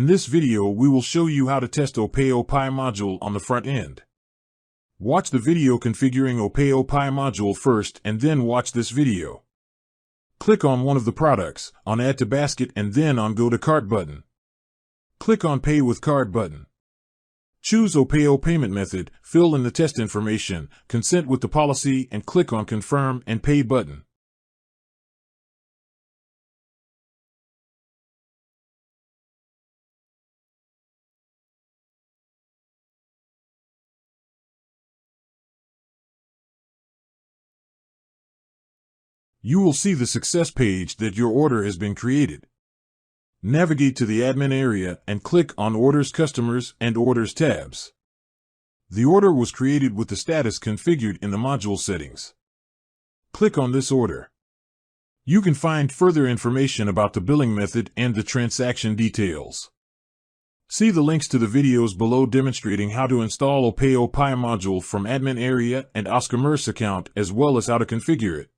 In this video, we will show you how to test Opayo Pi Module on the front end. Watch the video configuring Opayo Pi Module first and then watch this video. Click on one of the products, on Add to Basket and then on Go to Cart button. Click on Pay with Card button. Choose Opayo payment method, fill in the test information, consent with the policy and click on Confirm and Pay button. You will see the success page that your order has been created. Navigate to the admin area and click on Orders, Customers, and Orders tabs. The order was created with the status configured in the module settings. Click on this order. You can find further information about the billing method and the transaction details. See the links to the videos below demonstrating how to install Opayo Pi Module from admin area and osCommerce account as well as how to configure it.